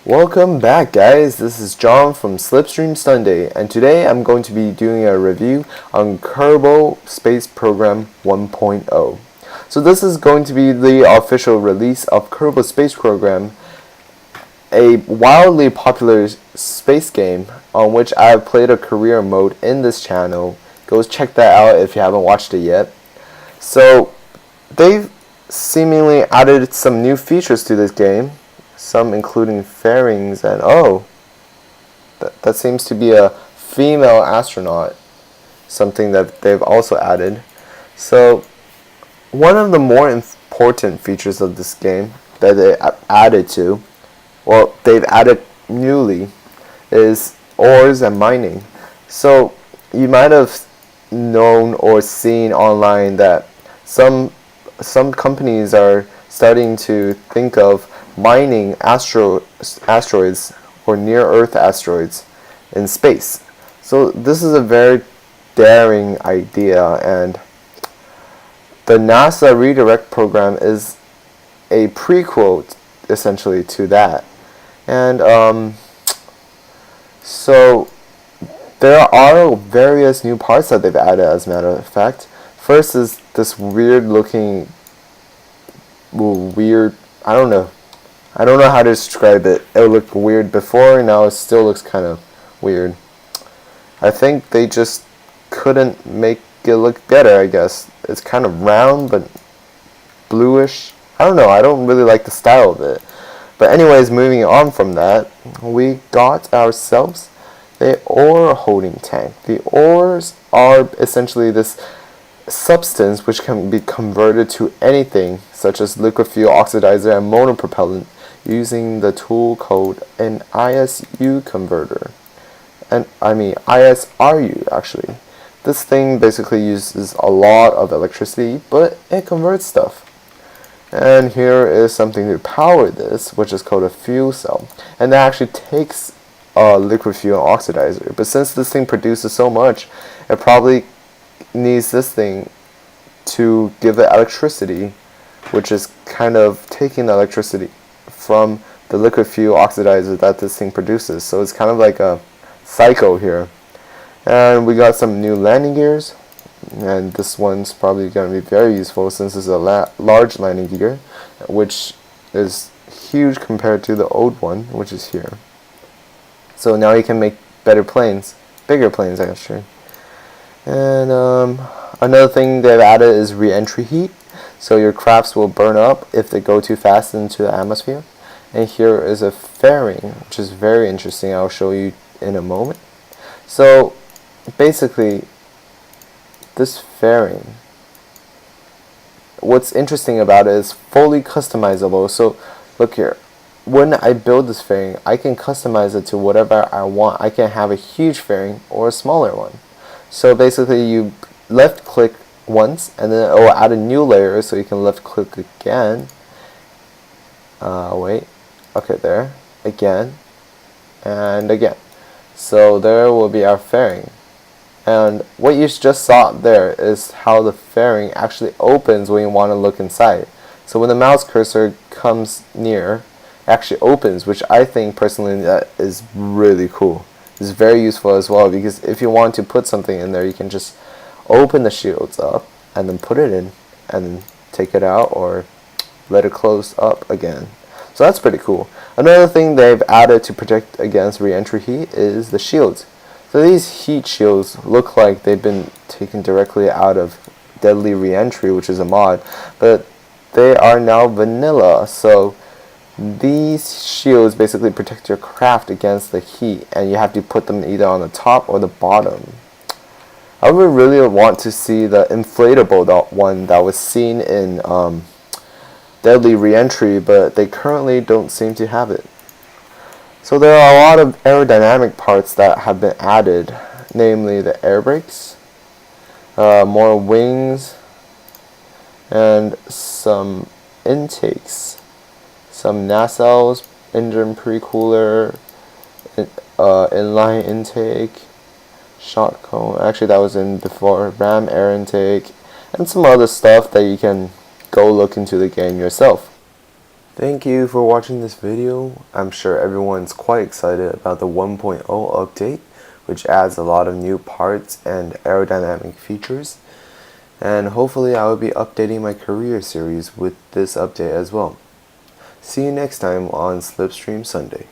Welcome back, guys. This is John from Slipstream Sundae, and today I'm going to be doing a review on Kerbal Space Program 1.0. So this is going to be the official release of Kerbal Space Program, a wildly popular space game on which I have played a career mode in this channel. Go check that out if you haven't watched it yet. So they've seemingly added some new features to this game. Some including fairings and that seems to be a female astronaut, something that they've also added. So one of the more important features of this game that they they've added newly, is ores and mining. So you might have known or seen online that some companies are starting to think of mining asteroids or near-Earth asteroids in space. So this is a very daring idea, and the NASA redirect program is a prequel essentially to that. And so there are various new parts that they've added, as a matter of fact. First is this weird I don't know how to describe it. It looked weird before, and now it still looks kind of weird. I think they just couldn't make it look better, I guess. It's kind of round, but bluish. I don't know, I don't really like the style of it. But anyways, moving on from that, we got ourselves the ore holding tank. The ores are essentially this substance which can be converted to anything, such as liquid fuel oxidizer and motor propellant, using the tool called an ISU converter. And I mean ISRU actually. This thing basically uses a lot of electricity, but it converts stuff. And here is something to power this, which is called a fuel cell. And that actually takes a liquid fuel oxidizer. But since this thing produces so much, it probably needs this thing to give it electricity, which is kind of taking the electricity from the liquid fuel oxidizer that this thing produces. So it's kind of like a cycle here. And we got some new landing gears, and this one's probably going to be very useful since it's a large landing gear, which is huge compared to the old one, which is here. So now you can make better planes, bigger planes actually. And another thing they've added is re-entry heat. So your crafts will burn up if they go too fast into the atmosphere. And here is a fairing, which is very interesting. I'll show you in a moment. So basically, this fairing, what's interesting about it is fully customizable. So look here. When I build this fairing, I can customize it to whatever I want. I can have a huge fairing or a smaller one. So basically you left click once and then it will add a new layer, so you can left click again. There. Again. And again. So there will be our fairing. And what you just saw there is how the fairing actually opens when you want to look inside. So when the mouse cursor comes near, it actually opens, which I think personally that is really cool. It's very useful as well, because if you want to put something in there, you can just open the shields up and then put it in and then take it out or let it close up again. So that's pretty cool. Another thing they've added to protect against re-entry heat is the shields. So these heat shields look like they've been taken directly out of Deadly Re-entry, which is a mod, but they are now vanilla. So these shields basically protect your craft against the heat, and you have to put them either on the top or the bottom. I would really want to see the inflatable one that was seen in Deadly Re-entry, but they currently don't seem to have it. So there are a lot of aerodynamic parts that have been added, namely the air brakes, more wings, and some intakes. Some nacelles, engine pre-cooler, inline intake, shot cone. Actually, that was in before. Ram air intake, and some other stuff that you can go look into the game yourself. Thank you for watching this video. I'm sure everyone's quite excited about the 1.0 update, which adds a lot of new parts and aerodynamic features. And hopefully I will be updating my career series with this update as well. See you next time on Slipstream Sunday.